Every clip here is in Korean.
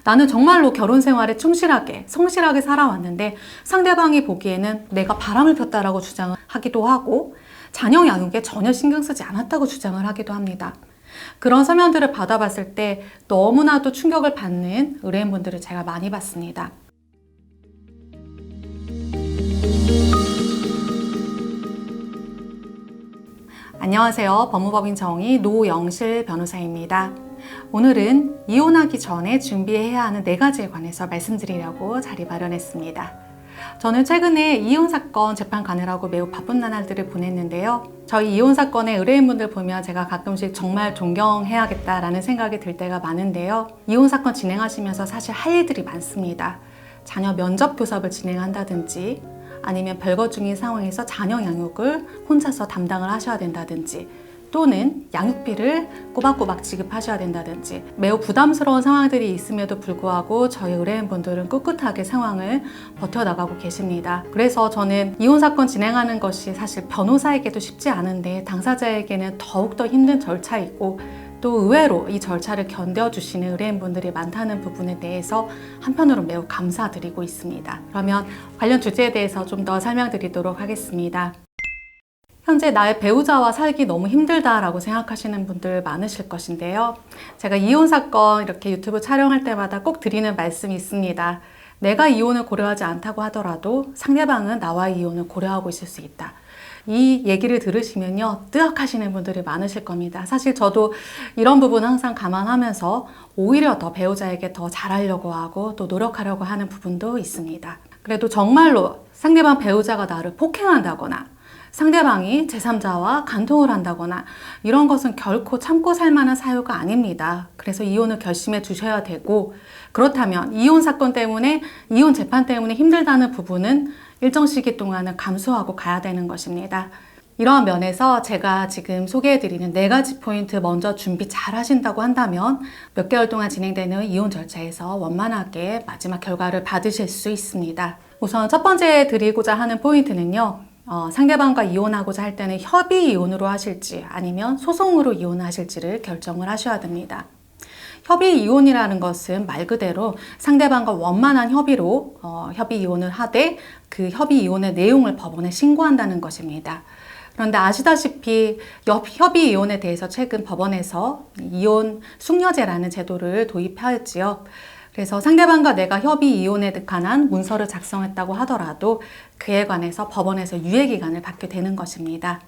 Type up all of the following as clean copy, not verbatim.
나는 정말로 결혼 생활에 충실하게, 성실하게 살아왔는데 상대방이 보기에는 내가 바람을 폈다라고 주장을 하기도 하고 자녀 양육에 전혀 신경 쓰지 않았다고 주장을 하기도 합니다. 그런 서면들을 받아봤을 때 너무나도 충격을 받는 의뢰인분들을 제가 많이 봤습니다. 안녕하세요. 법무법인 정의 노영실 변호사입니다. 오늘은 이혼하기 전에 준비해야 하는 4가지에 관해서 말씀드리려고 자리 마련했습니다. 저는 최근에 이혼 사건 재판 가느라고 매우 바쁜 나날들을 보냈는데요. 저희 이혼 사건의 의뢰인분들 보면 제가 가끔씩 정말 존경해야겠다라는 생각이 들 때가 많은데요. 이혼 사건 진행하시면서 사실 할 일들이 많습니다. 자녀 면접 교섭을 진행한다든지 아니면 별거 중인 상황에서 자녀 양육을 혼자서 담당을 하셔야 된다든지 또는 양육비를 꼬박꼬박 지급하셔야 된다든지 매우 부담스러운 상황들이 있음에도 불구하고 저희 의뢰인분들은 꿋꿋하게 상황을 버텨나가고 계십니다. 그래서 저는 이혼 사건 진행하는 것이 사실 변호사에게도 쉽지 않은데 당사자에게는 더욱더 힘든 절차이고 또 의외로 이 절차를 견뎌주시는 의뢰인분들이 많다는 부분에 대해서 한편으로 매우 감사드리고 있습니다. 그러면 관련 주제에 대해서 좀 더 설명드리도록 하겠습니다. 현재 나의 배우자와 살기 너무 힘들다라고 생각하시는 분들 많으실 것인데요. 제가 이혼 사건 이렇게 유튜브 촬영할 때마다 꼭 드리는 말씀이 있습니다. 내가 이혼을 고려하지 않다고 하더라도 상대방은 나와의 이혼을 고려하고 있을 수 있다. 이 얘기를 들으시면요, 뜨악하시는 분들이 많으실 겁니다. 사실 저도 이런 부분 항상 감안하면서 오히려 더 배우자에게 더 잘하려고 하고 또 노력하려고 하는 부분도 있습니다. 그래도 정말로 상대방 배우자가 나를 폭행한다거나 상대방이 제3자와 간통을 한다거나 이런 것은 결코 참고 살 만한 사유가 아닙니다. 그래서 이혼을 결심해 주셔야 되고, 그렇다면 이혼 사건 때문에, 이혼 재판 때문에 힘들다는 부분은 일정 시기 동안은 감수하고 가야 되는 것입니다. 이러한 면에서 제가 지금 소개해드리는 4가지 포인트 먼저 준비 잘 하신다고 한다면 몇 개월 동안 진행되는 이혼 절차에서 원만하게 마지막 결과를 받으실 수 있습니다. 우선 첫 번째 드리고자 하는 포인트는요, 상대방과 이혼하고자 할 때는 협의 이혼으로 하실지 아니면 소송으로 이혼하실지를 결정을 하셔야 됩니다. 협의 이혼이라는 것은 말 그대로 상대방과 원만한 협의로 협의 이혼을 하되 그 협의 이혼의 내용을 법원에 신고한다는 것입니다. 그런데 아시다시피 협의 이혼에 대해서 최근 법원에서 이혼 숙려제라는 제도를 도입하였지요. 그래서 상대방과 내가 협의 이혼에 관한 문서를 작성했다고 하더라도 그에 관해서 법원에서 유예기간을 받게 되는 것입니다.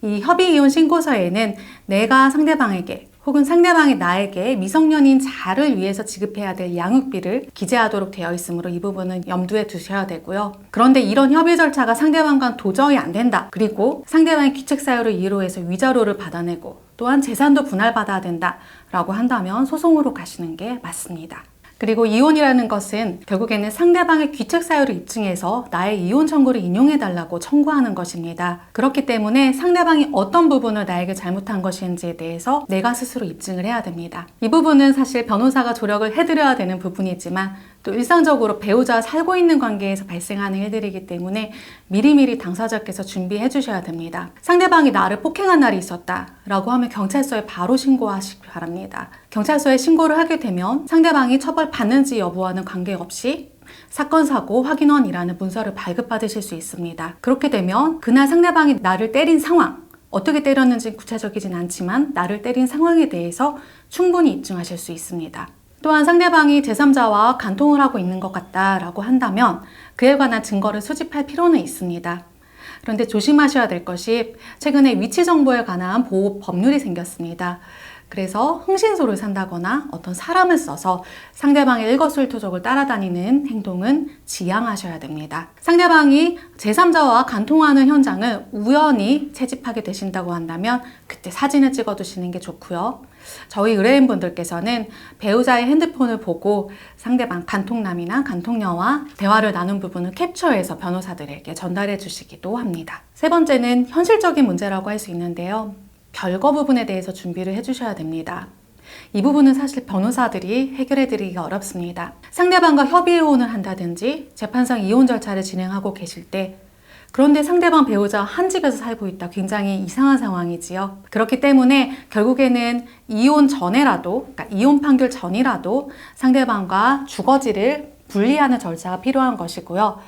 이 협의 이혼 신고서에는 내가 상대방에게 혹은 상대방이 나에게 미성년인 자를 위해서 지급해야 될 양육비를 기재하도록 되어 있으므로 이 부분은 염두에 두셔야 되고요. 그런데 이런 협의 절차가 상대방과는 도저히 안 된다. 그리고 상대방의 귀책 사유를 이유로 해서 위자료를 받아내고 또한 재산도 분할받아야 된다 라고 한다면 소송으로 가시는 게 맞습니다. 그리고 이혼이라는 것은 결국에는 상대방의 귀책 사유를 입증해서 나의 이혼 청구를 인용해달라고 청구하는 것입니다. 그렇기 때문에 상대방이 어떤 부분을 나에게 잘못한 것인지에 대해서 내가 스스로 입증을 해야 됩니다. 이 부분은 사실 변호사가 조력을 해드려야 되는 부분이지만 또 일상적으로 배우자와 살고 있는 관계에서 발생하는 일들이기 때문에 미리미리 당사자께서 준비해 주셔야 됩니다. 상대방이 나를 폭행한 날이 있었다 라고 하면 경찰서에 바로 신고하시기 바랍니다. 경찰서에 신고를 하게 되면 상대방이 처벌받는지 여부와는 관계없이 사건, 사고, 확인원이라는 문서를 발급받으실 수 있습니다. 그렇게 되면 그날 상대방이 나를 때린 상황, 어떻게 때렸는지 구체적이진 않지만 나를 때린 상황에 대해서 충분히 입증하실 수 있습니다. 또한 상대방이 제3자와 간통을 하고 있는 것 같다라고 한다면 그에 관한 증거를 수집할 필요는 있습니다. 그런데 조심하셔야 될 것이 최근에 위치 정보에 관한 보호 법률이 생겼습니다. 그래서 흥신소를 산다거나 어떤 사람을 써서 상대방의 일거수일투족을 따라다니는 행동은 지양하셔야 됩니다. 상대방이 제3자와 간통하는 현장을 우연히 채집하게 되신다고 한다면 그때 사진을 찍어 두시는 게 좋고요. 저희 의뢰인분들께서는 배우자의 핸드폰을 보고 상대방 간통남이나 간통녀와 대화를 나눈 부분을 캡처해서 변호사들에게 전달해 주시기도 합니다. 세 번째는 현실적인 문제라고 할 수 있는데요. 별거 부분에 대해서 준비를 해주셔야 됩니다. 이 부분은 사실 변호사들이 해결해 드리기가 어렵습니다. 상대방과 협의 이혼을 한다든지 재판상 이혼 절차를 진행하고 계실 때 그런데 상대방 배우자 한 집에서 살고 있다. 굉장히 이상한 상황이지요. 그렇기 때문에 결국에는 이혼 전에라도, 그러니까 이혼 판결 전이라도 상대방과 주거지를 분리하는 절차가 필요한 것이고요.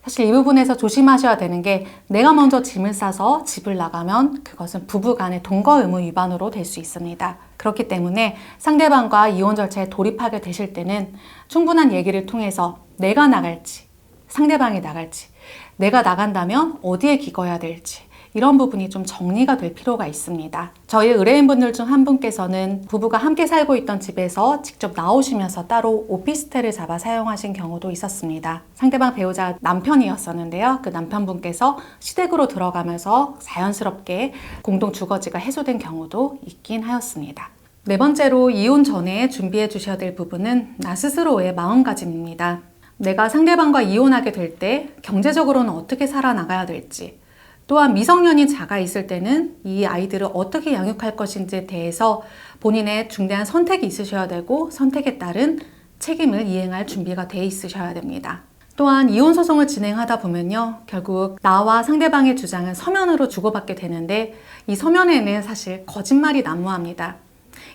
사실 이 부분에서 조심하셔야 되는 게 내가 먼저 짐을 싸서 집을 나가면 그것은 부부간의 동거 의무 위반으로 될 수 있습니다. 그렇기 때문에 상대방과 이혼 절차에 돌입하게 되실 때는 충분한 얘기를 통해서 내가 나갈지, 상대방이 나갈지, 내가 나간다면 어디에 기거해야 될지 이런 부분이 좀 정리가 될 필요가 있습니다. 저희 의뢰인분들 중 한 분께서는 부부가 함께 살고 있던 집에서 직접 나오시면서 따로 오피스텔을 잡아 사용하신 경우도 있었습니다. 상대방 배우자 남편이었었는데요. 그 남편분께서 시댁으로 들어가면서 자연스럽게 공동 주거지가 해소된 경우도 있긴 하였습니다. 네 번째로 이혼 전에 준비해 주셔야 될 부분은 나 스스로의 마음가짐입니다. 내가 상대방과 이혼하게 될 때 경제적으로는 어떻게 살아나가야 될지, 또한 미성년인 자가 있을 때는 이 아이들을 어떻게 양육할 것인지에 대해서 본인의 중대한 선택이 있으셔야 되고 선택에 따른 책임을 이행할 준비가 돼 있으셔야 됩니다. 또한 이혼 소송을 진행하다 보면요, 결국 나와 상대방의 주장은 서면으로 주고받게 되는데 이 서면에는 사실 거짓말이 난무합니다.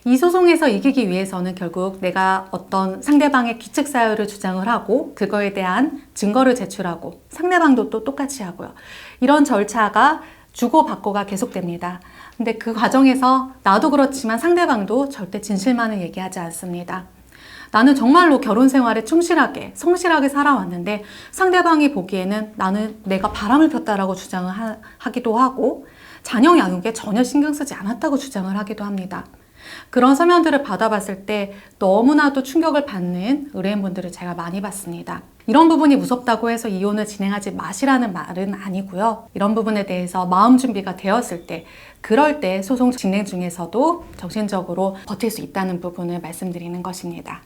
이 소송에서 이기기 위해서는 결국 내가 어떤 상대방의 기측 사유를 주장을 하고 그거에 대한 증거를 제출하고 상대방도 또 똑같이 하고요. 이런 절차가 주고받고가 계속됩니다. 근데 그 과정에서 나도 그렇지만 상대방도 절대 진실만을 얘기하지 않습니다. 나는 정말로 결혼 생활에 충실하게, 성실하게 살아왔는데 상대방이 보기에는 나는 내가 바람을 폈다라고 주장을 하기도 하고 자녀 양육에 전혀 신경 쓰지 않았다고 주장을 하기도 합니다. 그런 서면들을 받아봤을 때 너무나도 충격을 받는 의뢰인분들을 제가 많이 봤습니다. 이런 부분이 무섭다고 해서 이혼을 진행하지 마시라는 말은 아니고요. 이런 부분에 대해서 마음 준비가 되었을 때, 그럴 때 소송 진행 중에서도 정신적으로 버틸 수 있다는 부분을 말씀드리는 것입니다.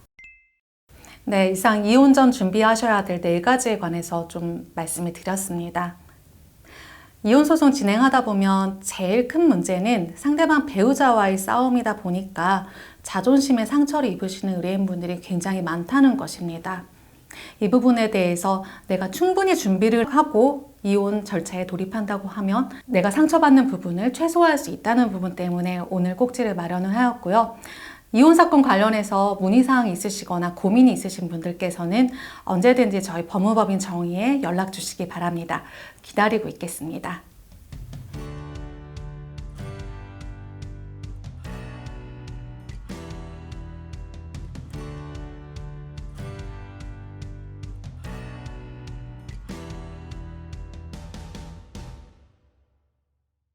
네, 이상 이혼 전 준비하셔야 될 4가지에 관해서 좀 말씀을 드렸습니다. 이혼 소송 진행하다 보면 제일 큰 문제는 상대방 배우자와의 싸움이다 보니까 자존심에 상처를 입으시는 의뢰인분들이 굉장히 많다는 것입니다. 이 부분에 대해서 내가 충분히 준비를 하고 이혼 절차에 돌입한다고 하면 내가 상처받는 부분을 최소화할 수 있다는 부분 때문에 오늘 꼭지를 마련을 하였고요. 이혼 사건 관련해서 문의사항이 있으시거나 고민이 있으신 분들께서는 언제든지 저희 법무법인 정의에 연락 주시기 바랍니다. 기다리고 있겠습니다.